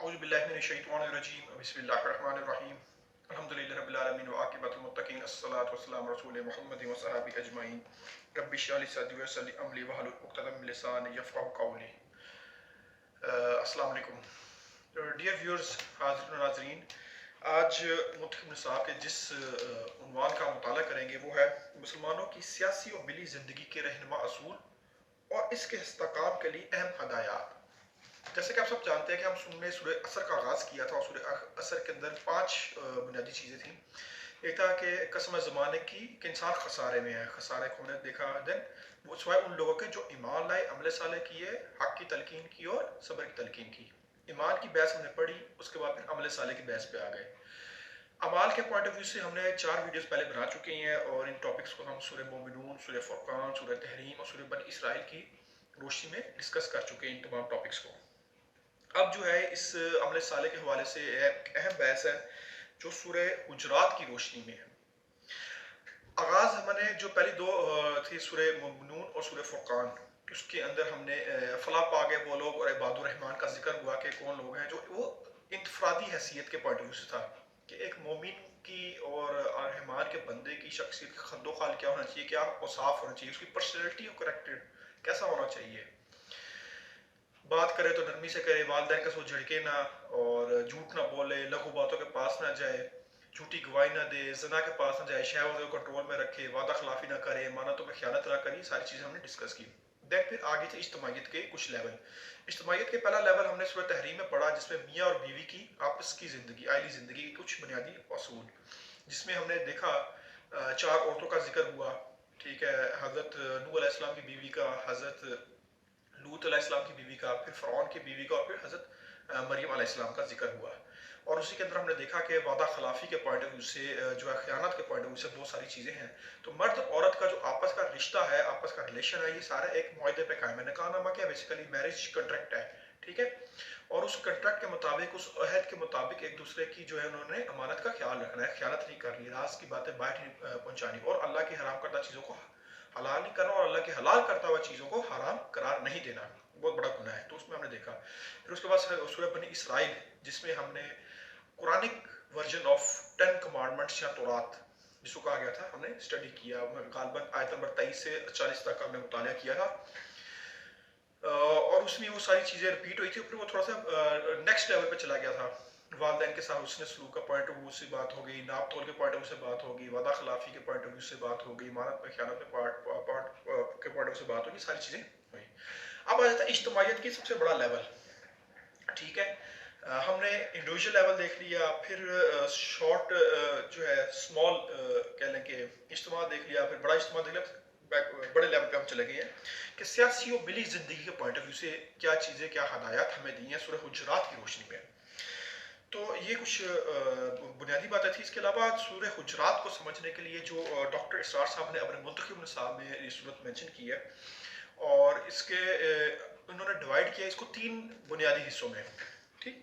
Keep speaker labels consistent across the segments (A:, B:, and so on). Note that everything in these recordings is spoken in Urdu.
A: اعوذ باللہ من الشیطان الرجیم بسم اللہ الرحمن الرحیم الحمدللہ رب العالمین وعاقبۃ المتقین الصلاۃ والسلام رسول محمد وصحابہ اجمعین رب اشرح لي صدری ویسر لي امری واحلل عقدۃ من لسانی یفقہوا قولی۔ السلام علیکم ڈیئر ویورز، حاضرین و ناظرین، آج منتخب نصاب کے جس عنوان کا مطالعہ کریں گے وہ ہے مسلمانوں کی سیاسی و ملی زندگی کے رہنما اصول اور اس کے استحکام کے لیے اہم ہدایات۔ جیسے کہ آپ سب جانتے ہیں کہ ہم نے سورہ عصر کا آغاز کیا تھا اور سورہ عصر کے اندر 5 بنیادی چیزیں تھیں۔ ایک تھا کہ قسم زمانے کی کہ انسان خسارے میں ہے، خسارے کو ہم نے دیکھا۔ دین وہ سوائے ان لوگوں کے جو ایمان لائے، عمل صالح کیے، حق کی تلقین کی اور صبر کی تلقین کی۔ ایمان کی بحث ہم نے پڑھی، اس کے بعد پھر عمل صالح کی بحث پہ آ گئے۔ اعمال کے پوائنٹ آف ویو سے ہم نے 4 ویڈیوز پہلے بنا چکے ہیں اور ان ٹاپکس کو ہم سورہ مومنون، سورہ فرقان، سورہ تحریم اور سورہ بنی اسرائیل کی روشنی میں ڈسکس کر چکے ہیں ان تمام ٹاپکس کو۔ اب جو ہے اس عمل صالح کے حوالے سے ایک اہم بحث ہے جو سورہ حجرات کی روشنی میں ہے۔ آغاز ہم نے جو پہلی 2 تھی سورہ مومنون اور سورہ فرقان، اس کے اندر ہم نے فلاح پا گئے وہ لوگ اور عباد الرحمن کا ذکر ہوا کہ کون لوگ ہیں جو وہ انفرادی حیثیت کے پوائنٹ آف ویو سے تھا کہ ایک مومن کی اور رحمان کے بندے کی شخصیت کا خد و خال کیا ہونا چاہیے، کیا اوصاف ہونا چاہیے، اس کی پرسنالٹی اور کریکٹر کیسا ہونا چاہیے۔ بات کرے تو نرمی سے کرے، والدین کا سو جھڑکے نہ اور جھوٹ نہ بولے، لغو باتوں کے پاس نہ جائے، جھوٹی گواہی نہ دے، زنا کے پاس نہ جائے، شہوات کو کنٹرول میں رکھے، وعدہ خلافی نہ کرے، امانتوں میں خیانت نہ کرے۔ ساری چیزیں ہم نے ڈسکس کی۔ دین پھر آگے تھے اجتماعیت کے کچھ لیول۔ اجتماعیت کے پہلا لیول ہم نے سورہ تحریم میں پڑھا جس میں میاں اور بیوی کی آپس کی زندگی، عائلی زندگی کی کچھ بنیادی اصول، جس میں ہم نے دیکھا 4 عورتوں کا ذکر ہوا، ٹھیک ہے، حضرت نوح علیہ السلام کی بیوی کا، حضرت لوط علیہ السلام کی بیوی کا، پھر فرعون کی بیوی کا اور پھر حضرت مریم علیہ السلام کا ذکر ہوا۔ اور اسی کے اندر ہم نے دیکھا کہ وعدہ خلافی کے پوائنٹ آف ویو سے جو ہے خیانت کے پوائنٹ آف ویو سے بہت ساری چیزیں ہیں۔ تو مرد عورت کا جو آپس کا رشتہ ہے، آپس کا ریلیشن ہے، یہ سارا ایک معاہدے پہ قائم ہے۔ نکاح نامہ کیا بیسیکلی میرج کنٹریکٹ ہے، ٹھیک ہے، اور اس کنٹریکٹ کے مطابق، اس عہد کے مطابق ایک دوسرے کی جو ہے انہوں نے امانت کا خیال رکھنا ہے، خیانت نہیں کرنی، راز کی باتیں باہر نہیں پہنچانی اور اللہ کی حرام کردہ چیزوں کو حلال نہیں کرنا اور اللہ کی حلال کرتا ہوا چیزوں کو حرام قرار نہیں دینا، بہت بڑا گناہ ہے۔ تو اس میں ہم نے دیکھا۔ پھر اس کے بعد سورہ بنی اسرائیل جس میں ہم نے قرآنک ورژن آف 10 کمانڈمنٹس یا تورات جس کو کہا گیا تھا، ہم نے اسٹڈی کیا، غالباً آیت نمبر 23 سے 40 تک ہم نے مطالعہ کیا تھا اور اس میں وہ ساری چیزیں رپیٹ ہوئی تھی۔ پھر وہ تھوڑا سا نیکسٹ لیول پہ چلا گیا تھا، والدین کے ساتھ حسن سلوک کا پوائنٹ آف ویو سے بات ہو گئی، ناپ تول کے پوائنٹ آف ویو سے بات ہوگی، وعدہ خلافی کے پوائنٹ آف ویو سے بات ہوگی، امانت میں خیانت کے پوائنٹ آف ویو سے بات ہوگی، ساری چیزیں ہوئی۔ اب آ جاتا ہے اجتماعیت کی سب سے بڑا لیول، ٹھیک ہے، ہم نے انڈیویجول لیول دیکھ لیا، پھر شارٹ جو ہے اسمال کہہ لیں کہ اجتماع دیکھ لیا، پھر بڑا اجتماع دیکھ لیا، بڑے لیول پہ ہم چلے گئے ہیں کہ سیاسی و ملی زندگی کے پوائنٹ آف ویو سے کیا چیزیں، کیا ہدایات ہمیں دی ہیں سورہ حجرات کی روشنی میں۔ تو یہ کچھ بنیادی باتیں تھیں۔ اس کے علاوہ سورہ حجرات کو سمجھنے کے لیے جو ڈاکٹر اسرار صاحب نے اپنے منتخب نصاب میں یہ صورت مینشن کی ہے اور اس کے انہوں نے ڈیوائڈ کیا اس کو 3 بنیادی حصوں میں، ٹھیک۔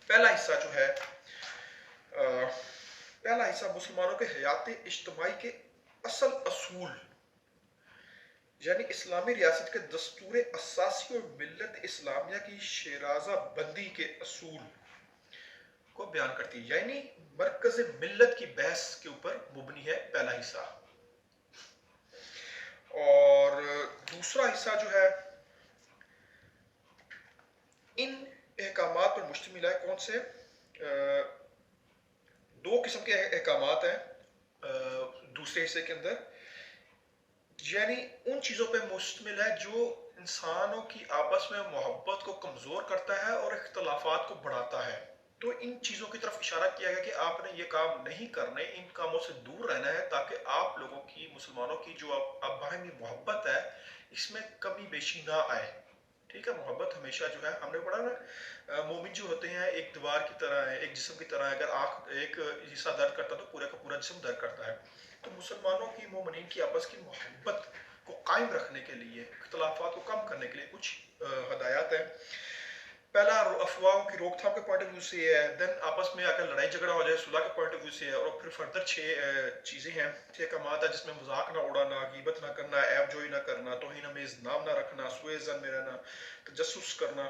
A: پہلا حصہ جو ہے پہلا حصہ مسلمانوں کے حیات اجتماعی کے اصل اصول، یعنی اسلامی ریاست کے دستور اساسی اور ملت اسلامیہ کی شیرازہ بندی کے اصول کو بیان کرتی ہے، یعنی مرکز ملت کی بحث کے اوپر مبنی ہے پہلا حصہ۔ اور دوسرا حصہ جو ہے ان احکامات پر مشتمل ہے، کون سے؟ 2 قسم کے احکامات ہیں دوسرے حصے کے اندر، یعنی ان چیزوں پہ مشتمل ہے جو انسانوں کی آپس میں محبت کو کمزور کرتا ہے اور اختلافات کو بڑھاتا ہے۔ تو ان چیزوں کی طرف اشارہ کیا گیا کہ آپ نے یہ کام نہیں کرنے، ان کاموں سے دور رہنا ہے تاکہ آپ لوگوں کی، مسلمانوں کی جو اب باہمی محبت ہے اس میں کمی بیشی نہ آئے، ٹھیک ہے۔ محبت ہمیشہ جو ہے ہم نے پڑھا نا، مومن جو ہوتے ہیں ایک دیوار کی طرح ہے، ایک جسم کی طرح ہے، اگر آنکھ ایک حصہ درد کرتا ہے تو پورے کا پورا جسم درد کرتا ہے۔ تو مسلمانوں کی، مومنین کی آپس کی محبت کو قائم رکھنے کے لیے، اختلافات کو کم کرنے کے لیے کچھ ہدایات ہیں۔ پہلا افواہوں کی روک تھام کے پوائنٹ آف ویو سے ہے، دین آپس میں اگر لڑائی جھگڑا ہو جائے صلح کے پوائنٹ آف ویو سے ہے، اور پھر فردر 6 چیزیں ہیں، 6 احکامات ہیں جس میں مذاق نہ اڑانا، غیبت نہ کرنا، عیب جوئی نہ کرنا، توہین آمیز نام نہ رکھنا، سوء ظن میں رہنا، تجسس کرنا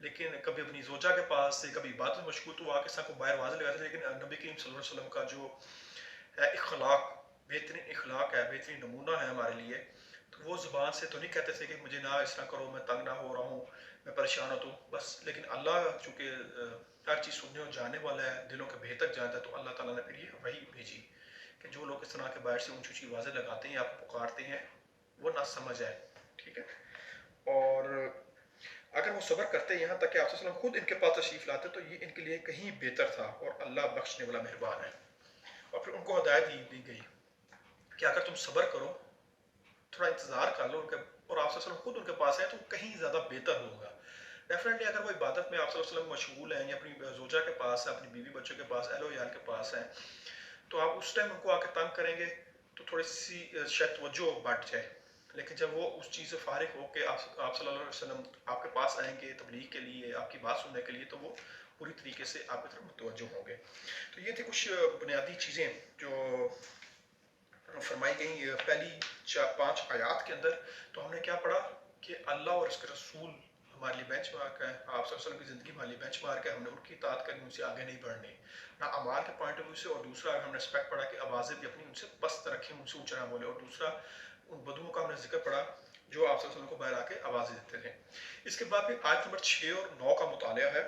A: لیکن کبھی اپنی زوجہ کے پاس سے کبھی عبادت میں مشغول تو وہ آ کے سب کو باہر واضح لگاتے تھے، لیکن نبی کریم صلی اللہ علیہ وسلم کا جو ہے اخلاق، بہترین اخلاق ہے، بہترین نمونہ ہے ہمارے لیے، تو وہ زبان سے تو نہیں کہتے تھے کہ مجھے نہ اس طرح کرو، میں تنگ نہ ہو رہا ہوں، میں پریشان ہوتا ہوں بس، لیکن اللہ چونکہ ہر چیز سننے اور جاننے والا ہے، دلوں کے بہتر جانتا ہے، تو اللہ تعالیٰ نے پھر یہ وحی بھیجی کہ جو لوگ اس طرح کے باہر سے اونچی اونچی آوازیں لگاتے ہیں، آپ کو پکارتے ہیں، وہ نہ سمجھ ہے، ٹھیک ہے۔ اور اگر وہ صبر کرتے یہاں تک کہ آپ صلی اللہ علیہ وسلم خود ان کے پاس تشریف لاتے تو یہ ان کے لیے کہیں بہتر تھا، اور اللہ بخشنے والا مہربان ہے۔ اور پھر ان کو ہدایت دی گئی کہ اگر تم صبر کرو، تھوڑا انتظار کر لو، اور آپ صلی اللہ علیہ وسلم خود ان کے پاس ہیں تو کہیں زیادہ بہتر ہوگا۔ ڈیفینیٹلی اگر وہ عبادت میں آپ صلی اللہ علیہ وسلم مشغول ہیں، یا اپنی زوجہ کے پاس ہے، اپنی بیوی بچوں کے پاس، اہل و عیال کے پاس ہیں، تو آپ اس ٹائم ان کو آ کے تنگ کریں گے تو تھوڑی سی شاید توجہ بڑھ جائے، لیکن جب وہ اس چیز سے فارغ ہو کے آپ صلی اللہ علیہ وسلم آپ کے پاس آئیں گے تبلیغ کے لیے، آپ کی بات سننے کے لیے، تو وہ پوری طریقے سے آپ کی طرف متوجہ ہوں گے۔ تو یہ تھی کچھ بنیادی چیزیں جو فرمائی گئی پہلی 5 آیات کے اندر۔ تو ہم نے کیا پڑھا کہ اللہ اور اس کے رسول ہمارے لیے بینچ مارک ہے، آپ صلی اللہ علیہ وسلم کی زندگی ہمارے لیے بینچ مارک ہے، ہم نے ان کی اطاعت کرنی، ان سے آگے نہیں بڑھنے، نہ اعمال کے پوائنٹ آف ویو سے، اور دوسرا ہم نے اسپیکٹ پڑھا کہ آوازیں بھی اپنی ان سے پست رکھیں، ان سے اونچا نہ بولے، اور دوسرا ان بدوؤں کا ہم نے ذکر پڑھا جو آپ صلی اللہ علیہ وسلم کو باہر آ کے آوازیں دیتے تھے۔ اس کے بعد پھر آیت نمبر 6 اور 9 کا مطالعہ ہے۔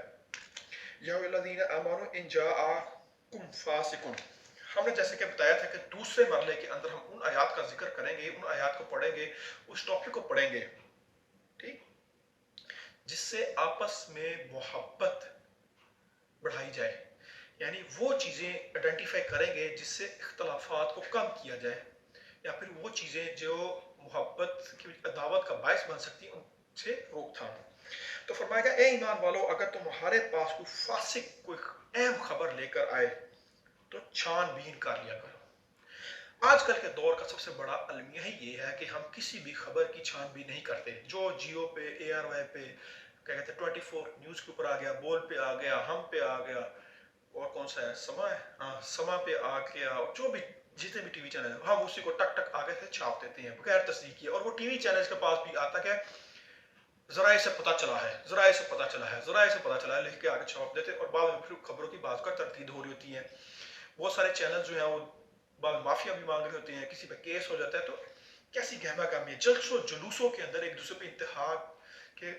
A: یا الذین آمنوا ان جاءکم فاسق، ہم نے جیسے کہ بتایا تھا کہ دوسرے مرحلے کے اندر ہم ان آیات کا ذکر کریں گے، ان آیات کو پڑھیں گے، اس ٹاپک کو پڑھیں گے، ٹھیک، جس سے آپس میں محبت بڑھائی جائے، یعنی وہ چیزیں آئیڈینٹیفائی کریں گے جس سے اختلافات کو کم کیا جائے، یا پھر وہ چیزیں جو محبت کی عداوت کا باعث بن سکتی ہیں ان سے روک تھام۔ تو فرمایا گیا اے ایمان والو، اگر تمہارے پاس کوئی فاسق کوئی اہم خبر لے کر آئے تو چھان بین کر لیا کرو۔ آج کل کے دور کا سب سے بڑا المیہ ہی یہ ہے کہ ہم کسی بھی خبر کی چھان بین نہیں کرتے، جو جیو پہ، اے آر وائی پہ، کیا کہتے ہیں 24 نیوز کے اوپر آ گیا، بول پہ آ گیا، ہم پہ آ گیا، اور کون سا ہے، سما ہے، ہاں سما پہ آ گیا، اور جو بھی جتنے بھی ٹی وی چینل ہیں ہم اسی کو ٹک ٹک آگے سے چھاپ دیتے ہیں بغیر تصدیق کیے، اور وہ ٹی وی چینل کے پاس بھی آتا ہے ذرائع سے پتہ چلا ہے، ذرائع سے پتہ چلا ہے، ذرائع سے پتہ چلا ہے، لکھ کے آگے چھاپ دیتے ہیں، اور بعد میں پھر خبروں کی بات کا تردید ہو رہی ہوتی ہے۔ بہت سارے چینل جو ہیں وہ بعض مافیا بھی مانگ رہے ہوتے ہیں، کسی پہ کیس ہو جاتا ہے تو کیسی گہما گہمی ہے، جلسوں جلوسوں کے اندر ایک دوسرے پہ انتہا کے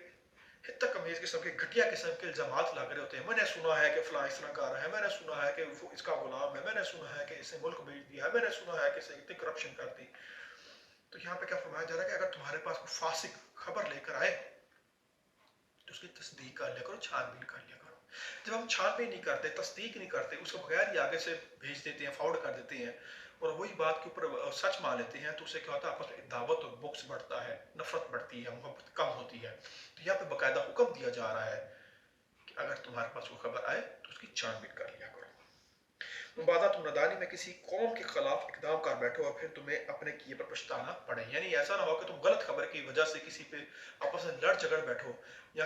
A: حتی کمیز قسم کے گھٹیا قسم کے الزامات لگ رہے ہوتے ہیں۔ میں نے سنا ہے کہ فلاں اس طرح کر رہا ہے، میں نے سنا ہے کہ وہ اس کا غلام ہے، میں نے سنا ہے کہ اس نے ملک بھیج دیا ہے، میں نے سنا ہے کہ اس نے اتنی کرپشن کر دی۔ تو یہاں پہ کیا فرمایا جا رہا ہے کہ اگر تمہارے پاس کوئی فاسق خبر لے کر آئے تو اس کی تصدیق کر لیا کرو، چھان بین کر لیا کرو۔ جب ہم چھان بین نہیں کرتے، تصدیق نہیں کرتے، اس کو بغیر ہی آگے سے بھیج دیتے ہیں، فارورڈ کر دیتے ہیں، اور وہی بات کے اوپر سچ مان لیتے ہیں، تو اس سے کیا ہوتا ہے، آپس میں عداوت اور بغض بڑھتا ہے، نفرت بڑھتی ہے، محبت کم ہوتی ہے۔ تو یہاں پہ باقاعدہ حکم دیا جا رہا ہے کہ اگر تمہارے پاس کوئی خبر آئے تو اس کی چھان بین کر لیا کرو۔ مبادہ تم ندانی میں کسی قوم کے خلاف اقدام کر بیٹھو اور پھر تمہیں اپنے کیے پر پچھتانا پڑے، یعنی ایسا نہ ہو کہ تم غلط خبر کی وجہ سے کسی پہ آپس میں لڑ جھگڑ بیٹھو، یا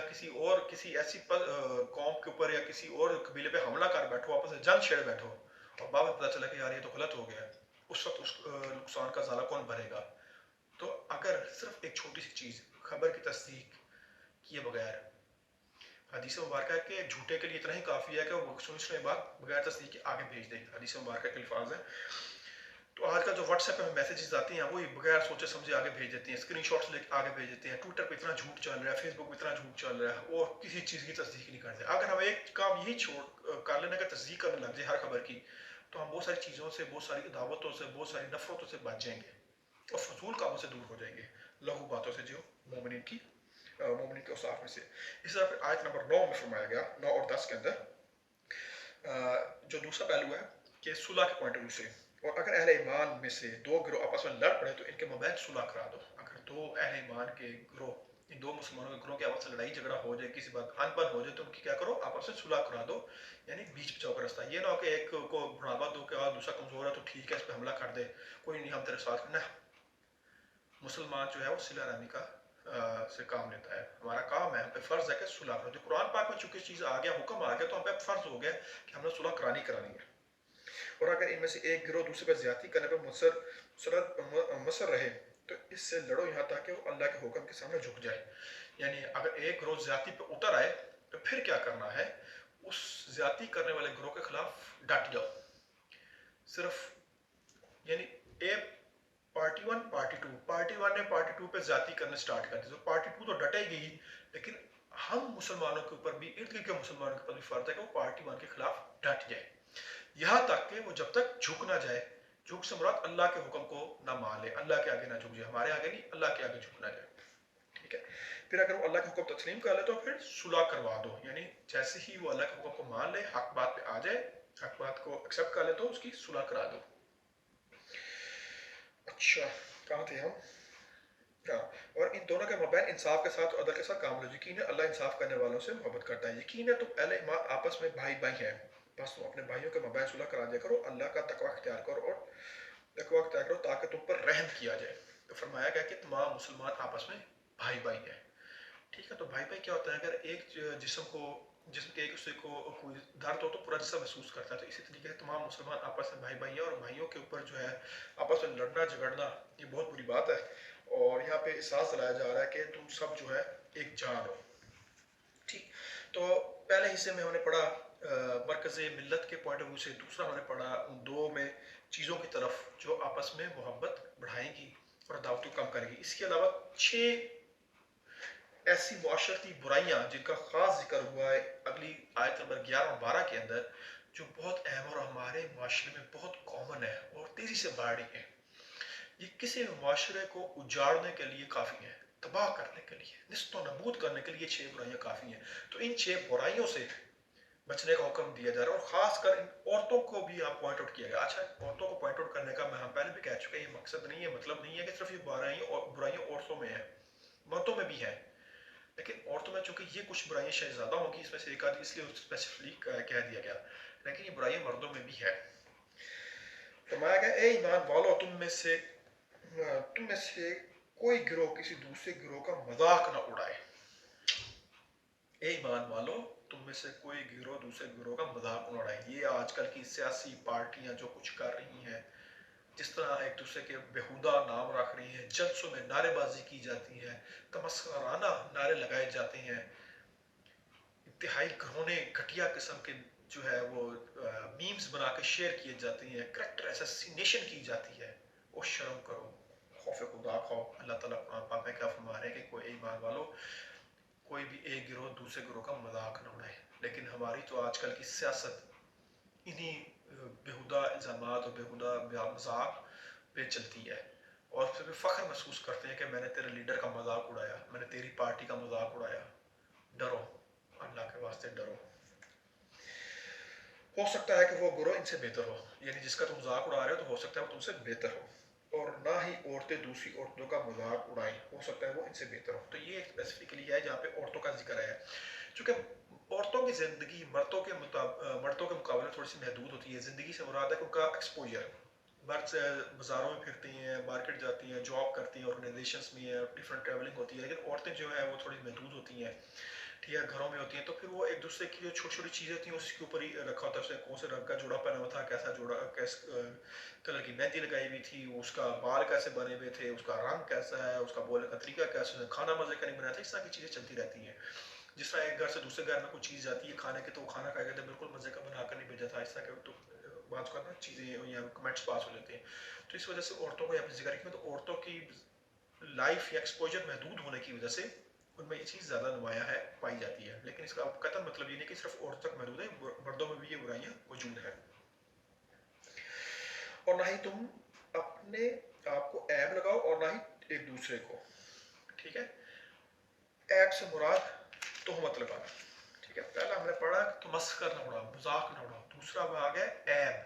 A: کسی ایسی قوم کے اوپر یا کسی اور قبیلے پہ حملہ کر بیٹھو، آپس میں جنگ چھیڑ بیٹھو، اور بعد میں پتہ چلا کہ یار یہ تو غلط ہو گیا ہے، اس وقت اس نقصان کا ازالہ کون بھرے گا؟ تو اگر صرف ایک چھوٹی سی چیز خبر کی تصدیق کیے بغیر، حدیث مبارکہ کے جھوٹے کے لیے اتنا ہی کافی ہے کہ وہ سننے بات بغیر تصدیق کے آگے بھیج دے، حدیث مبارکہ کے الفاظ ہیں۔ تو آج کل جو واٹس ایپ پہ میسیجز آتے ہیں وہی بغیر سوچے سمجھے آگے بھیج دیتے ہیں، اسکرین شاٹس لے کے آگے بھیج دیتے ہیں، ٹویٹر پہ اتنا جھوٹ چل رہا ہے، فیس بک پہ اتنا جھوٹ چل رہا ہے، اور کسی چیز کی تصدیق نہیں کرتے۔ اگر ہم ایک کام یہی کر لینا کہ تصدیق کرنے لگ جائے ہر خبر کی، تو ہم بہت ساری چیزوں سے، بہت ساری عداوتوں سے، بہت ساری نفرتوں سے بچ جائیں گے، اور فضول کاموں سے دور ہو جائیں گے، لغو باتوں سے جو مومنین کے اوصاف میں سے۔ اس طرح پھر آیت نمبر 9 میں فرمایا گیا، 9 اور 10 کے اندر جو دوسرا پہلو ہے کہ صلح کے پوائنٹ آف ویو سے، اور اگر اہل ایمان میں سے دو گروہ آپس میں لڑ پڑے تو ان کے مابین صلح کرا دو۔ اگر دو اہل ایمان کے گروہ، ان دو مسلمانوں کے گروہ کے آپس میں لڑائی جھگڑا ہو جائے، کسی بات ان بن ہو جائے، تو ان کی کیا کرو، آپس میں صلح کرا دو، یعنی بیچ بچاؤ کا رستہ۔ یہ نہ ہو کہ ایک کو بڑھاوا دو کہ دوسرا کمزور ہے تو ٹھیک ہے اس پہ حملہ کر دے، کوئی نہیں ہم تیرے ساتھ نہ۔ مسلمان جو ہے وہ صلہ رحمی کا سے کام لیتا ہے، ہمارا کام ہے، ہم پہ فرض ہے کہ صلح کرو۔ جو قرآن پاک میں چونکہ چیز آ گیا، حکم آ گیا، تو ہم پہ فرض ہو گیا کہ ہم نے صلح کرانی ہے۔ اور اگر ان میں سے ایک گروہ دوسرے پر زیادتی کرنے پر مصر رہے تو اس سے لڑو یہاں تک کہ وہ اللہ کے حکم کے سامنے جھک جائے، یعنی اگر ایک گروہ زیادتی پہ اتر آئے پھر کیا کرنا ہے، اس زیادتی کرنے والے گروہ کے خلاف ڈٹ جاؤ. صرف یعنی اے party one party two, party one نے پارٹی ٹو پہ زیادتی کرنے سٹارٹ کر دی تو پارٹی ٹو تو ڈٹے گی، لیکن ہم مسلمانوں کے اوپر بھی، ارد گرد کے مسلمانوں کے اوپر بھی فرض ہے کہ وہ پارٹی ون کے خلاف ڈٹ جائے، یہاں تک کہ وہ جب تک جھک نہ جائے. جھک سے مراد اللہ کے حکم کو نہ مان لے، اللہ کے آگے نہ جھک جائے، ہمارے آگے نہیں، اللہ کے آگے جھک نہ جائے. ٹھیک ہے، پھر اگر وہ اللہ کے حکم تسلیم کر لے تو پھر صلح کروا دو، یعنی جیسے ہی وہ اللہ کے حکم کو مان لے، حق بات پہ آ جائے، حق بات کو ایکسیپٹ کر لے تو اس کی صلح کرا دو. اچھا کہاں تھے ہم؟ ہاں، اور ان دونوں کے مابین انصاف کے ساتھ اور عدل کے ساتھ کام لو. یقین ہے اللہ انصاف کرنے والوں سے محبت کرتا ہے. یقین ہے تم اہل ایمان آپس میں بھائی بھائی ہیں، بس تم اپنے بھائیوں کے مابین صلح کرا دیا کرو، اللہ کا تقوی اختیار کرو اور تقوی اختیار کرو تاکہ تم پر رحم کیا جائے. تو فرمایا گیا کہ تمام مسلمان آپس میں بھائی بھائی ہیں. ٹھیک ہے، تو بھائی بھائی کیا ہوتا ہے، اگر ایک جسم کے ایک دوسرے کو کوئی درد ہو تو پورا جسم محسوس کرتا ہے، تو اسی طریقے سے تمام مسلمان آپس میں بھائی بھائی ہیں، اور بھائیوں کے اوپر جو ہے آپس میں لڑنا جھگڑنا یہ بہت بری بات ہے. اور یہاں پہ احساس دلایا جا رہا ہے کہ تم سب جو ہے ایک جان ہو. ٹھیک، تو پہلے حصے میں ہم نے پڑھا مرکز ملت کے پوائنٹ آف ویو سے، دوسرا ہم نے پڑھا ان دو میں چیزوں کی طرف جو آپس میں محبت بڑھائیں گی اور عداوت کو کم کرے گی. اس کے علاوہ 6 ایسی معاشرتی برائیاں جن کا خاص ذکر ہوا ہے اگلی آیت نمبر 11 اور 12 کے اندر، جو بہت اہم اور ہمارے معاشرے میں بہت کامن ہے اور تیزی سے بڑھ رہی ہے. یہ کسی معاشرے کو اجاڑنے کے لیے کافی ہے، تباہ کرنے کے لیے، نیست و نابود کرنے کے لیے 6 برائیاں کافی ہیں. تو ان 6 برائیوں سے بچنے کا حکم دیا جا رہا ہے، اور خاص کر ان عورتوں کو بھی آپ پوائنٹ آؤٹ کیا گیا. اچھا، عورتوں کو پوائنٹ آؤٹ کرنے کا میں ہم پہلے بھی کہہ چکے ہیں، یہ مقصد نہیں ہے، مطلب نہیں ہے کہ صرف یہ برائیاں عورتوں میں ہیں، مردوں میں بھی ہیں، لیکن عورتوں میں چونکہ یہ کچھ برائیاں شاید زیادہ ہوں گی، اس میں سے ایک آدھی اس لیے اسپیسیفکلی کہہ دیا گیا، لیکن یہ برائیاں مردوں میں بھی ہے. فرمایا گیا اے ایمان والو، تم میں سے کوئی گروہ کسی دوسرے گروہ کا مذاق نہ اڑائے. اے ایمان والو، تم میں سے کوئی گروہ دوسرے گروہ کا مذاق نہ اڑائے. یہ آج کل کی سیاسی پارٹیاں جو کچھ کر رہی ہیں، جس طرح ایک دوسرے کے بےہودہ نام رکھ رہی ہیں، جلسوں میں نعرے بازی کی جاتی ہے، تمسخرانہ نعرے لگائے جاتے ہیں، انتہائی گھرونے گھٹیا قسم کے جو ہے وہ میمز بنا کے شیئر کیے جاتے ہیں، کریکٹر اسیسینیشن کی جاتی ہے. وہ شرم کرو، خوف خدا کھاؤ. اللہ تعالیٰ قرآن پاک میں کیا فرما رہے ہیں کہ کوئی ایمان والو، کوئی بھی ایک گروہ دوسرے گروہ کا مذاق نہ اڑائے. لیکن ہماری تو آج کل کی سیاست انہی بےہودہ الزامات اور بےہودہ مذاق پہ چلتی ہے، اور پھر بھی فخر محسوس کرتے ہیں کہ میں نے تیرے لیڈر کا مذاق اڑایا، میں نے تیری پارٹی کا مذاق اڑایا. ڈرو، اللہ کے واسطے ڈرو. ہو سکتا ہے کہ وہ گروہ ان سے بہتر ہو، یعنی جس کا تم مذاق اڑا رہے ہو تو ہو سکتا ہے وہ تم سے بہتر ہو. اور نہ ہی عورتیں دوسری عورتوں کا مذاق اڑائیں، ہو سکتا ہے وہ ان سے بہتر ہو. تو یہ اسپیسیفکلی ہے جہاں پہ عورتوں کا ذکر ہے، چونکہ عورتوں کی زندگی مردوں کے مقابلے تھوڑی سی محدود ہوتی ہے. زندگی سے مراد ہے کہ ان کا ایکسپوجر، مرد بازاروں میں پھرتی ہیں، مارکیٹ جاتی ہیں، جاب کرتی ہیں، آرگنائزیشنس میں ہیں، ڈفرینٹ ٹریولنگ ہوتی ہے، لیکن عورتیں جو ہیں وہ تھوڑی محدود ہوتی ہیں. ٹھیک ہے، گھروں میں ہوتی ہیں، تو پھر وہ ایک دوسرے کی جو چھوٹی چھوٹی چیزیں تھیں اس کے اوپر ہی رکھا ہوتا ہے. اس نے کون سے رنگ کا جوڑا پہنا ہوا تھا، کیسا جوڑا، کیس کلر کی مہندی لگائی ہوئی تھی، اس کا بال کیسے بنے ہوئے تھے، اس کا رنگ کیسا ہے، اس کا بولنے کا طریقہ کیسا ہے، کھانا مزے کا نہیں بنایا تھا. اس طرح کی چیزیں چلتی رہتی ہیں. جس طرح ایک گھر سے دوسرے گھر میں کوئی چیز جاتی ہے کھانے کے، تو وہ کھانا کھائے گا تو بالکل مزے کا بنا کر نہیں بھیجا تھا. اس طرح کے تو بعض کا نا چیزیں یا کمنٹس پاس ہو جاتے ہیں. تو اس وجہ سے عورتوں کو یہاں پہ ذکر کیا، تو عورتوں کی لائف یا ایکسپوجر محدود ہونے کی وجہ سے ان میں یہ چیز زیادہ نمایاں ہے، پائی جاتی ہے. لیکن اس کا قطعا مطلب یہ نہیں کہ صرف عورت تک محدود ہے، مردوں میں بھی یہ برائیاں موجود ہیں. اور نہ ہی تم اپنے آپ کو عیب لگاؤ اور نہ ہی ایک دوسرے کو. ٹھیک ہے، عیب سے مراد تہمت لگانا. ٹھیک ہے، پہلا ہم نے پڑھا کہ تمسخر نہ اڑاؤ، مذاق نہ اڑاؤ. دوسرا بھاگ ہے عیب،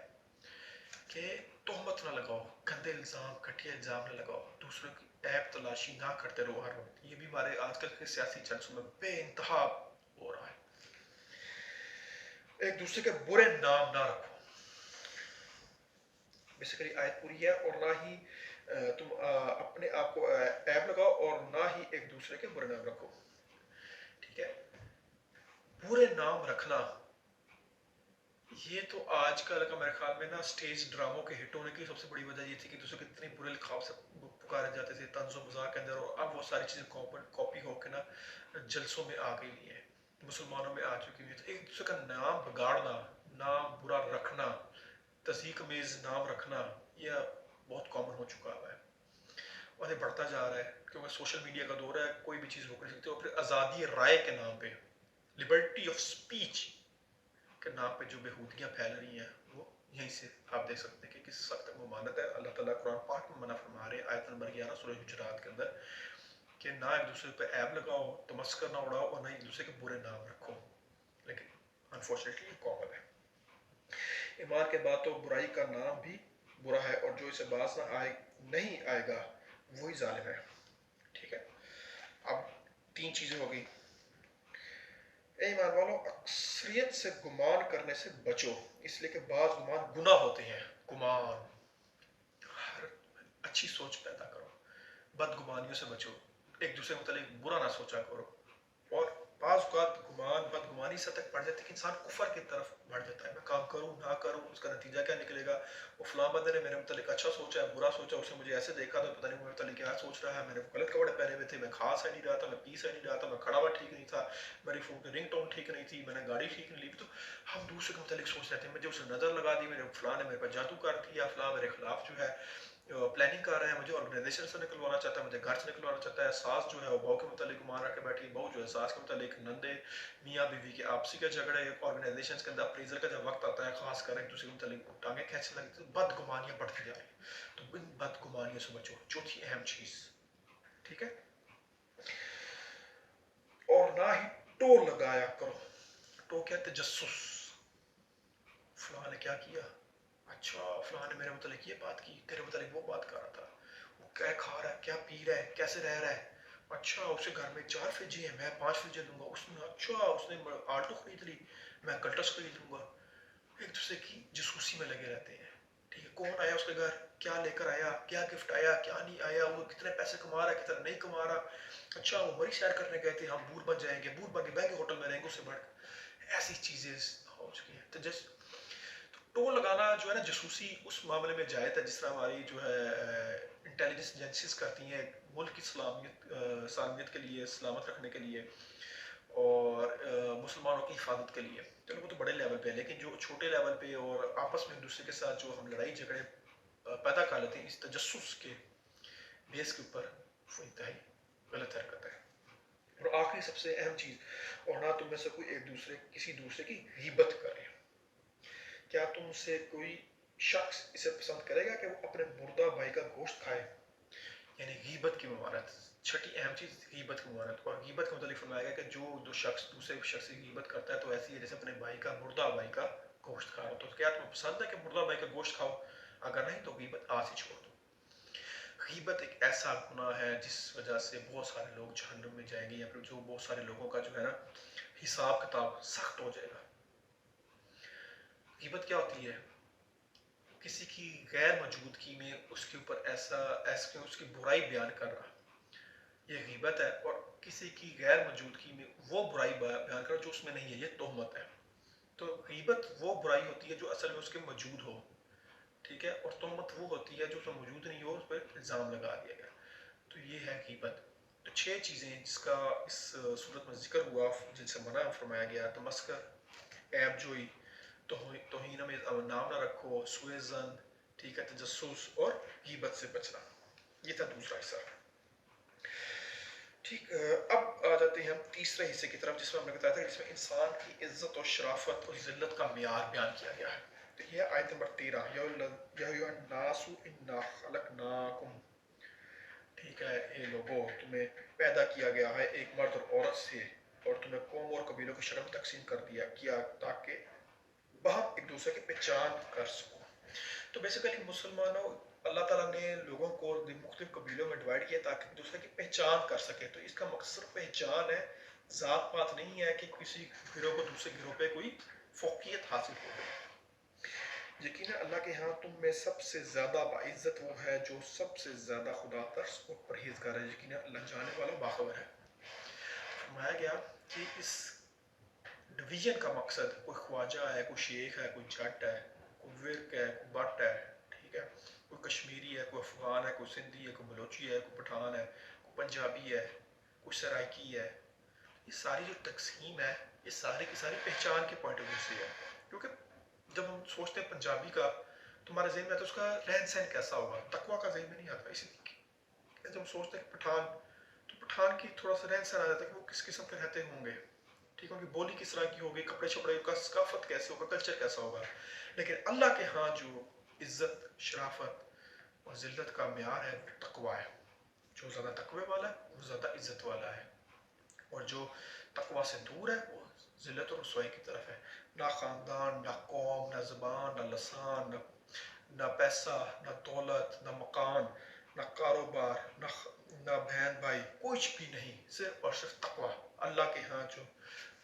A: کہ تہمت نہ لگاؤ، گندے الزام، گھٹیا الزام نہ لگاؤ، دوسروں کی عیب تلاشی نہ کرتے رہو ہر وقت. یہ بھی ہمارے آج کل کے سیاسی جلسوں میں بے انتہا ہو رہا ہے. ایک دوسرے کے برے نام نہ رکھو. بیسیکلی آیت پوری ہے، اور نہ ہی تم اپنے آپ کو عیب لگاؤ اور نہ ہی ایک دوسرے کے برے نام رکھو. ٹھیک ہے، برے نام رکھنا یہ تو آج کل کا میرے خیال میں نا اسٹیج ڈراموں کے ہٹ ہونے کی سب سے بڑی وجہ یہ تھی کہ دوسرے کو اتنے برے لقاب سے پکارے جاتے تھے طنز و مزاح کے اندر، اور اب وہ ساری چیزیں کاپی ہو کے نا جلسوں میں آ گئی ہیں. مسلمانوں میں آ چکی ہوئی ہے. تو ایک دوسرے کا نام بگاڑنا، نام برا رکھنا، تضحیک امیز نام رکھنا، یہ بہت کامن ہو چکا ہوا ہے اور یہ بڑھتا جا رہا ہے کیونکہ سوشل میڈیا کا دور ہے. کوئی بھی چیز روک نہیں سکتے. اور پھر آزادی رائے کے نام پہ، لبرٹی آف سپیچ کے نام پہ جو بےہودگیاں پھیل رہی ہیں، وہ یہیں سے آپ دیکھ سکتے ہیں کہ کس سخت ممانعت ہے. اللہ تعالیٰ قرآن پاک میں منع فرما رہے ہیں آیت نمبر 11 سورہ حجرات کے اندر کہ نہ ایک دوسرے پہ عیب لگاؤ، تمسکر نہ اڑاؤ اور نہ ایک دوسرے کے برے نام رکھو. لیکن انفارچونیٹلی یہ کامن ہے. ایمان کے بعد تو برائی کا نام بھی برا ہے اور جو اسے باز نہیں آئے گا وہی ظالم ہے. ٹھیک ہے، اب 3 چیزیں ہو گئی. اے ایمان والو، اکثریت سے گمان کرنے سے بچو، اس لیے کہ بعض گمان گناہ ہوتے ہیں. گمان، ہر اچھی سوچ پیدا کرو، بدگمانیوں سے بچو، ایک دوسرے کے متعلق برا نہ سوچا کرو. اور بعض اوقات گمان بدگمانی سے تک پڑ جاتی ہے کہ انسان کفر کی طرف بڑھ جاتا ہے. میں کام کروں نہ کروں اس کا نتیجہ کیا نکلے گا، وہ فلاں بندے نے میرے متعلق اچھا سوچا ہے برا سوچا، اس نے مجھے ایسے دیکھا تو پتہ نہیں میرے متعلق کیا سوچ رہا ہے. میرے غلط کپڑے پہنے ہوئے تھے، میں کھا سہ نہیں رہا تھا، میں پی سہ نہیں رہا تھا، میں کھڑا ہوا ٹھیک نہیں تھا، میری فون کی رنگ ٹون ٹھیک نہیں تھی، میں نے گاڑی ٹھیک نہیں لی. تو ہم دوسرے کے متعلق سوچ رہتے ہیں مجھے اسے نظر لگا دی، میرے فلاں نے میرے پر جادو کر دیا، فلاں میرے خلاف جو ہے پلاننگ کر رہے ہیں، مجھے آرگنائزیشن سے نکلوانا چاہتا ہے، مجھے گھر سے نکلوانا چاہتا ہے. ساس جو ہے وہ بہو کے متعلق گمان رکھ کے بیٹھی، بہو جو ہے ساس کے متعلق، نندے میاں بیوی کے آپسی کے جھگڑے، آرگنائزیشنز کے اندر اپریزل کا جب وقت آتا ہے خاص کر ایک دوسرے کے متعلق ٹانگیں کھینچنے لگتی ہیں. بدگمانیاں بڑھتی جا رہی ہیں. تو ان بدگمانیوں سے بچو. چوتھی اہم چیز، ٹھیک ہے، اور نہ ہی ٹو لگایا کرو. ٹو کیا؟ تجسس. فلاں نے کیا کیا، اچھا فلاں نے میرے متعلق یہ بات کی، تیرے متعلق وہ بات کر رہا تھا، وہ کیا کھا رہا ہے، کیا پی رہا ہے، کیسے رہ رہا ہے، اچھا اس کے گھر میں 4 فریجیں ہیں، میں 5 فریجیں لوں گا. اس نے اچھا اس نے آلٹو خرید لی، میں کلٹس خرید لوں گا. ایک دوسرے کی جاسوسی میں لگے رہتے ہیں. ٹھیک ہے، کون آیا اس کے گھر، کیا لے کر آیا، کیا گفٹ آیا، کیا نہیں آیا، وہ کتنے پیسے کما رہا ہے، کتنا نہیں کما رہا. اچھا وہ مری سیر کرنے گئے تھے، ہم بور بن جائیں گے، بور بن کے بہن کے ہوٹل میں رہیں گے، اس سے بڑھ ایسی چیزیں ہو چکی ہیں. تو جس ٹو لگانا جو ہے نا جاسوسی اس معاملے میں جائز ہے جس طرح ہماری جو ہے انٹیلیجنس ایجنسیز کرتی ہیں ملک کی سالمیت کے لیے، سلامت رکھنے کے لیے اور مسلمانوں کی حفاظت کے لیے. چلو وہ تو بڑے لیول پہ ہے، لیکن جو چھوٹے لیول پہ اور آپس میں ایک دوسرے کے ساتھ جو ہم لڑائی جھگڑے پیدا کر لیتے ہیں اس تجسس کے بیس کے اوپر، وہ انتہائی غلط حرکت ہے. اور آخری سب سے اہم چیز، اور نہ تم میں سے کوئی کسی دوسرے کی غیبت کرے. کیا تم سے کوئی شخص اسے پسند کرے گا کہ وہ اپنے مردہ بھائی کا گوشت کھائے؟ یعنی غیبت کی ممانعت. چھٹی اہم چیز غیبت کی ممانعت. اور غیبت کے متعلق فرمایا گیا کہ جو شخص دوسرے شخص کی غیبت کرتا ہے تو ایسی ہے جیسے اپنے بھائی کا مردہ بھائی کا گوشت کھا رہا. تو کیا تمہیں پسند ہے کہ مردہ بھائی کا گوشت کھاؤ؟ اگر نہیں تو غیبت آج ہی چھوڑ دو. غیبت ایک ایسا گناہ ہے جس وجہ سے بہت سارے لوگ جہنم میں جائیں گے، یا پھر جو بہت سارے لوگوں کا جو ہے نا حساب کتاب سخت ہو جائے گا. غیبت کیا ہوتی ہے؟ کسی کی غیر موجودگی میں اس کے اوپر اس کی برائی بیان کر رہا، یہ غیبت ہے. اور کسی کی غیر موجودگی میں وہ برائی بیان کر رہا جو اس میں نہیں ہے، یہ تہمت ہے. تو غیبت وہ برائی ہوتی ہے جو اصل میں اس کے موجود ہو، ٹھیک ہے، اور تہمت وہ ہوتی ہے جو اس میں موجود نہیں ہو، اس پر الزام لگا دیا گیا. تو یہ ہے غیبت. تو 6 چیزیں جس کا اس صورت میں ذکر ہوا جن سے منع فرمایا گیا: تمسکر، عیب جوئی، توہین میں نام نہ رکھو، سوء ظن، ٹھیک ہے، تجسس اور غیبت سے بچنا. یہ تھا دوسرا حصہ. ٹھیک، اب آ جاتے ہیں ہم تیسرے حصے کی طرف جس میں ہم نے بتایا تھا جس میں انسان کی عزت اور شرافت اور ذلت کا معیار بیان کیا گیا ہے. تو یہ آیت نمبر 13، یا ایھا الناس انا خلقناکم، ٹھیک ہے، اے لوگوں تمہیں پیدا کیا گیا ہے ایک مرد اور عورت سے اور تمہیں قوم اور قبیلوں کی شکل میں تقسیم کر دیا تاکہ باہم ایک دوسرے کی پہچان کر سکو. تو بیسیکلی مسلمانوں اللہ تعالیٰ نے لوگوں کو مختلف قبیلوں میں ڈیوائڈ کیا تاکہ ایک دوسرے کی پہچان کر سکے. تو اس کا مقصد پہچان ہے، ذات پات نہیں ہے کہ کسی گروہ کو دوسرے گروہ پہ کوئی فوقیت حاصل ہو گئی. یقیناً اللہ کے ہاں تم میں سب سے زیادہ باعزت وہ ہے جو سب سے زیادہ خدا ترس اور پرہیزگار ہے. یقیناً اللہ جانے والا باخبر ہے. فرمایا گیا کہ اس ڈویژن کا مقصد کوئی خواجہ ہے، کوئی شیخ ہے، کوئی جٹ ہے، کوئی ورک ہے، کوئی بٹ ہے، ٹھیک ہے، کوئی کشمیری ہے، کوئی افغان ہے، کوئی سندھی ہے، کوئی بلوچی ہے، کوئی پٹھان ہے، کوئی پنجابی ہے، کوئی سرائکی ہے. یہ ساری جو تقسیم ہے یہ ساری کی ساری پہچان کے پوائنٹ آف ویو سے ہے. کیونکہ جب ہم سوچتے ہیں پنجابی کا تمہارے ذہن میں آتا ہے اس کا رہن سہن کیسا ہوگا, تقویٰ کا ذہن میں نہیں آتا. اسی لیے جب ہم سوچتے ہیں کہ پٹھان, تو پٹھان کی تھوڑا سا رہن سہن آ جاتا ہے کہ وہ کس قسم کے رہتے ہوں گے, ٹھیک ہے, ان کی بولی کس طرح کی ہوگی, کپڑے شپڑے کا ثقافت کیسے ہوگا, کلچر کیسا ہوگا. لیکن اللہ کے ہاں جو عزت, شرافت اور ذلت کا معیار ہے وہ تقویٰ ہے. جو زیادہ تقوی والا ہے وہ زیادہ عزت والا ہے, اور جو تقویٰ سے دور ہے وہ ذلت اور رسوائی کی طرف ہے. نہ خاندان, نہ قوم, نہ زبان, نہ لسان, نہ پیسہ, نہ دولت, نہ مکان, نہ کاروبار, نہ بہن بھائی, کچھ بھی نہیں, صرف اور صرف تقویٰ. اللہ کے ہاں جو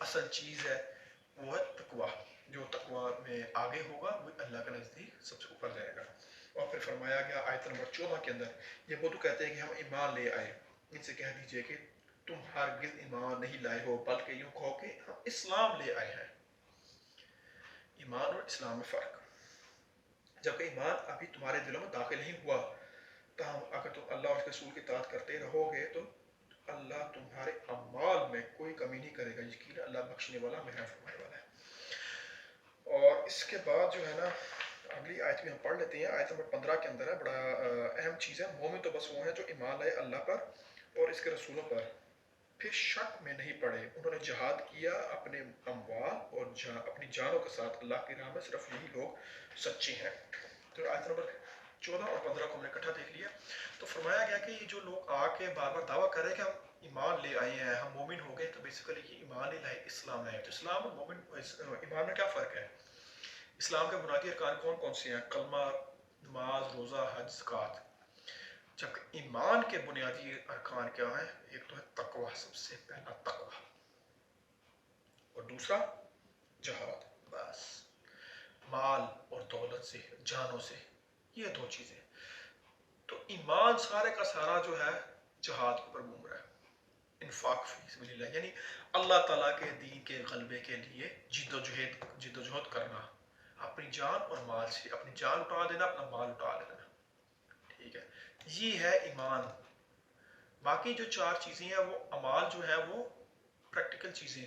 A: اصل چیز ہے وہ ہے تقویٰ. جو تقویٰ میں آگے ہوگا وہ اللہ کے نزدیک سب سے اوپر جائے گا. اور پھر فرمایا گیا آیت نمبر 14 کے اندر, یہ وہ تو کہتے ہیں کہ ہم ایمان لے آئے, ان سے کہہ دیجئے کہ تم ہرگز ایمان نہیں لائے ہو, بلکہ یوں کہو کہ ہم اسلام لے آئے ہیں. ایمان اور اسلام میں فرق. جبکہ ایمان ابھی تمہارے دلوں میں داخل نہیں ہوا, تاہم اگر تم اللہ اور اس کے رسول کی اطاعت کرتے رہو گے تو اللہ تمہارے اعمال میں کوئی کمی نہیں کرے گا. یقین اللہ بخشنے والا, مہر فرمانے والا ہے. اور اس کے بعد جو ہے نا اگلی آیت بھی ہم پڑھ لیتے ہیں. آیت نمبر 15 کے اندر ہے, بڑا اہم چیز ہے. مومن تو بس وہ ہیں جو ایمان لائے اللہ پر اور اس کے رسولوں پر, پھر شک میں نہیں پڑے, انہوں نے جہاد کیا اپنے اموال اور اپنی جانوں کے ساتھ اللہ کی راہ میں, صرف یہی لوگ سچے ہیں. تو آیت نمبر 14 اور 15 کو ہم نے اکٹھا دیکھ لیا. تو فرمایا گیا کہ یہ جو لوگ آ کے بار بار دعویٰ کر رہے ہیں کہ ہم ایمان لے آئے ہیں, ہم مومن ہو گئے, تو بیسیکلی یہ ایمان نہیں لائے, اسلام لائے. تو اسلام اور مومن, ایمان میں کیا فرق ہے؟ اسلام کے بنیادی ارکان کون کون سے ہیں؟ کلمہ, نماز, روزہ, حج, زکوٰۃ. جبکہ ایمان کے بنیادی ارکان کیا ہیں؟ ایک تو ہے تقویٰ, سب سے پہلا تقویٰ, اور دوسرا جہاد. بس مال اور دولت سے, جانوں سے, یہ دو چیزیں. تو ایمان سارے کا سارا جو ہے جہاد کے اوپر گھوم رہا ہے. انفاق فی سبیل اللہ, یعنی اللہ تعالیٰ کے دین کے غلبے کے لیے جد و جہد کرنا, اپنی جان اور مال سے, اپنی جان اٹھا دینا, اپنا مال اٹھا دینا. ٹھیک ہے, یہ ہے ایمان. باقی جو چار چیزیں ہیں وہ اعمال جو ہے وہ پریکٹیکل چیزیں,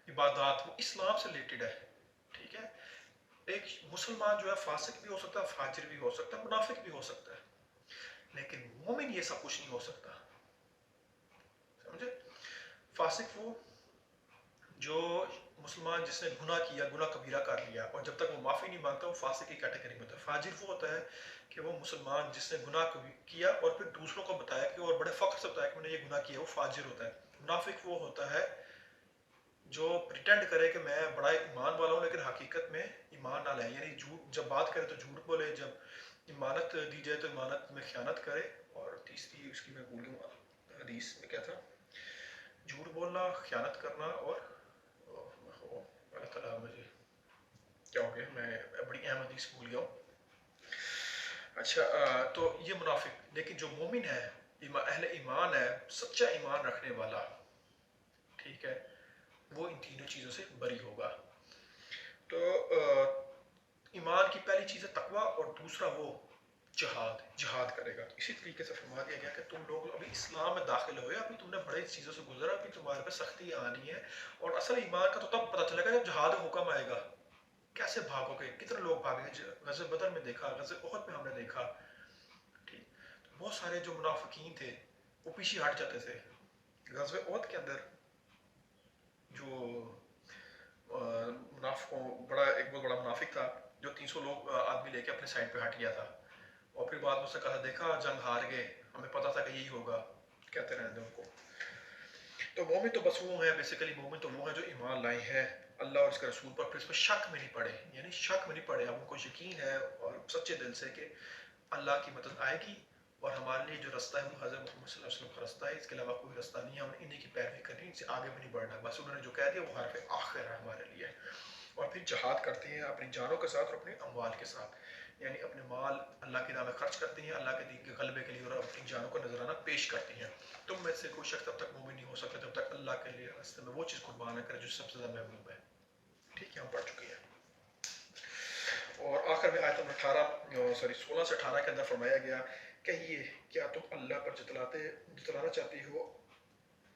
A: عبادات, وہ اسلام سے ریلیٹڈ ہے. ٹھیک ہے, ایک مسلمان جو ہے فاسق بھی ہو سکتا ہے, فاجر بھی ہو سکتا ہے, منافق بھی ہو سکتا ہے, لیکن مومن یہ سب کچھ نہیں ہو سکتا. سمجھے؟ فاسق وہ جو مسلمان جس نے گناہ کیا, گناہ کبیرہ کر لیا, اور جب تک وہ معافی نہیں مانگتا وہ فاسق کی کیٹیگری میں ہوتا ہے. فاجر وہ ہوتا ہے کہ وہ مسلمان جس نے گناہ کیا اور پھر دوسروں کو بتایا کہ, اور بڑے فخر سے بتایا کہ میں نے یہ گناہ کیا, وہ فاجر ہوتا ہے. منافق وہ ہوتا ہے جو پریٹینڈ کرے کہ میں بڑا ایمان والا ہوں لیکن حقیقت میں ایمان نہ لائے, یعنی جھوٹ, جب بات کرے تو جھوٹ بولے, جب امانت دی جائے تو امانت میں خیانت کرے. اور تیسری اس کی میں بھول گیا حدیث میں کیا تھا, جھوٹ بولنا, خیانت کرنا, اور اللہ تعالیٰ مجھے کیا ہو گیا, میں بڑی اہم حدیث بھول گیا ہوں. اچھا, تو یہ منافق. لیکن جو مومن ہے, اہل ایمان ہے, سچا ایمان رکھنے والا, ٹھیک ہے, وہ ان تینوں چیزوں سے بری ہوگا. تو ایمان کی پہلی چیز ہے تقویٰ, اور دوسرا وہ جہاد کرے گا. اسی طریقے سے فرما دیا گیا کہ تم لوگ ابھی اسلام میں داخل ہوئے, ابھی تم نے بڑے چیزوں سے گزرا, ابھی تمہارے پہ سختی آنی ہے, اور اصل ایمان کا تو تب پتہ چلے گا جب جہاد کا حکم آئے گا. کیسے بھاگو گے, کتنے لوگ بھاگے, غزوہ بدر میں دیکھا, غزوہ احد میں ہم نے دیکھا. ٹھیک, تو بہت سارے جو منافقین تھے وہ پیچھے ہٹ جاتے تھے. غزوہ احد کے اندر جو منافقوں, ایک بہت بڑا منافق تھا جو 300 لوگ آدمی لے کے اپنے سائڈ پہ ہٹ گیا تھا, اور پھر بعد میں اس نے کہا دیکھا جنگ ہار گئے, ہمیں پتا تھا کہ یہی ہوگا, کہتے رہنے دیں ان کو. تو مومن تو بس وہ ہیں, بیسیکلی مومن تو وہ ہیں جو ایمان لائے ہیں اللہ اور اس کے رسول پر, پھر اس میں شک میں نہیں پڑے, یعنی شک میں نہیں پڑے, اب ان کو یقین ہے اور سچے دل سے کہ اللہ کی مدد آئے گی, اور ہمارے لیے جو رستہ ہے وہ حضرت محمد صلی اللہ علیہ وسلم کا رستہ ہے, اس کے علاوہ کوئی رستہ نہیں ہے, ہم انہیں کی پیروی کرنی, ان سے آگے بھی نہیں بڑھنا, بس انہوں نے جو کہہ دیا وہ حرف آخر ہے ہمارے لیے. اور پھر جہاد کرتے ہیں اپنی جانوں کے ساتھ اور اپنے اموال کے ساتھ, یعنی اپنے مال اللہ کے نام میں خرچ کرتے ہیں, اللہ کے دین کے غلبے کے لیے, اور اپنی جانوں کا نذرانہ پیش کرتے ہیں. تم میں سے کوئی شخص تب تک مومن نہیں ہو سکتا جب تک اللہ کے لیے راستے میں وہ چیز قربان نہ کرے جو سب سے زیادہ محبوب ہے. ٹھیک ہے, ہم پڑھ چکے ہیں. اور آخر میں آیت نمبر 16 سے 18 کے اندر فرمایا گیا, کہیے کیا تم اللہ پر جتلانا چاہتے ہو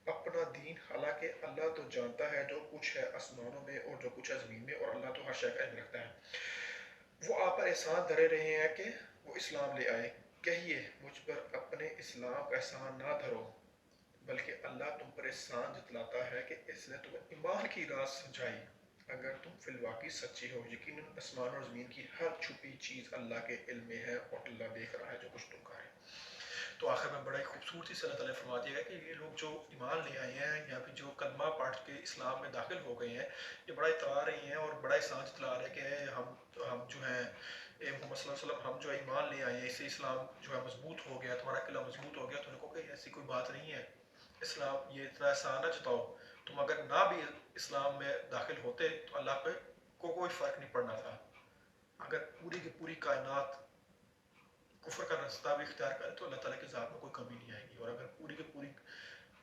A: اپنا دین، حالانکہ اللہ تو جانتا ہے جو کچھ ہے آسمانوں میں اور جو کچھ ہے زمین میں، اور اللہ تو ہر شے کا علم رکھتا ہے۔ وہ آپ پر احسان دھرے رہے ہیں کہ وہ اسلام لے آئے، کہیے مجھ پر اپنے اسلام کا احسان نہ دھرو، بلکہ اللہ تم پر احسان جتلاتا ہے کہ اس نے تمہیں ایمان کی راہ سمجھائی، اگر تم فی الواقع سچی ہو۔ یقیناً آسمان اور زمین کی ہر چھپی چیز اللہ کے علم میں ہے، اور اللہ دیکھ رہا ہے جو کچھ تم کر رہے ہیں۔ تو آخر میں بڑا ہی خوبصورتی سے اللہ تعالیٰ فرما دیا ہے کہ یہ لوگ جو ایمان لے آئے ہیں یا پھر جو کلمہ پڑھ کے اسلام میں داخل ہو گئے ہیں، یہ بڑا اترا رہی ہیں اور بڑا احسان جتلا رہے ہیں کہ ہم جو ہیں محمد صلی اللہ علیہ وسلم، ہم جو ایمان لے آئے ہیں، اس سے اسلام جو ہے مضبوط ہو گیا، تمہارا قلعہ مضبوط ہو گیا۔ تو ان کو کہ ایسی کوئی بات نہیں ہے، اسلام یہ اتنا احسان نہ جتاؤ، تم اگر نہ بھی اسلام میں داخل ہوتے تو اللہ پہ کو کوئی فرق نہیں پڑنا تھا۔ اگر پوری کی پوری کائنات کفر کا راستہ بھی اختیار کرے تو اللہ تعالیٰ کی ذات میں کوئی کمی نہیں آئے گی، اور اگر پوری کی پوری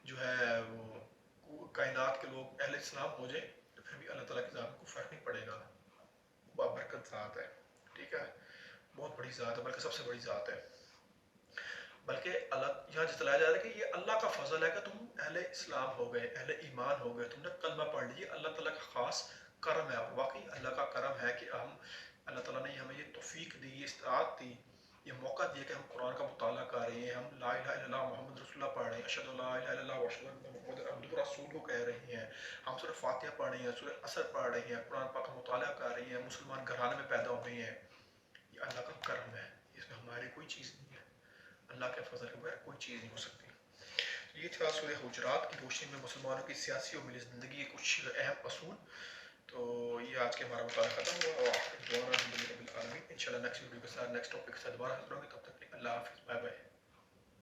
A: جو ہے وہ کائنات کے لوگ اہل اسلام ہو جائیں تو پھر بھی اللہ تعالیٰ کی ذات میں کوئی فرق نہیں پڑے گا۔ بابرکت ذات ہے، ٹھیک ہے، بہت بڑی ذات ہے، بلکہ سب سے بڑی ذات ہے۔ بلکہ اللہ یہاں جتلایا جا رہا ہے کہ یہ اللہ کا فضل ہے کہ تم اہل اسلام ہو گئے، اہل ایمان ہو گئے، تم نے کلمہ پڑھ لیا، اللہ تعالیٰ کا خاص کرم ہے۔ واقعی اللہ کا کرم ہے کہ اللہ تعالیٰ نے ہمیں یہ توفیق دی، یہ استطاعت دی، یہ موقع دیا کہ ہم قرآن کا مطالعہ کر رہے ہیں، ہم لا الہ الا اللہ محمد رسول اللہ پڑھ رہے ہیں، اشہد ان لا الہ الا اللہ واشہد ان محمد عبدہ رسولہ کہہ رہے ہیں، ہم سورہ فاتحہ پڑھ رہے ہیں، سورہ عصر پڑھ رہے ہیں، قرآن پاک کا مطالعہ کر رہے ہیں، مسلمان گھرانے میں پیدا ہوئے ہیں۔ یہ اللہ کا کرم ہے، اس میں ہماری کوئی چیز نہیں ہے، اللہ کے فضل کے بغیر کوئی چیز نہیں ہو سکتی۔ یہ تھا سورہ حجرات کی روشنی میں مسلمانوں کی سیاسی اور ملی زندگی کے کچھ اہم اصول۔ تو یہ آج کے ہمارا مطالعہ ختم ہوا، اور الحمد للہ رب العالمین۔ انشاءاللہ نیکسٹ ویڈیو کے ساتھ نیکسٹ ٹاپک کے ساتھ دوبارہ حاضر ہوں گے، تب تک کے لیے اللہ حافظ، بائے بائے۔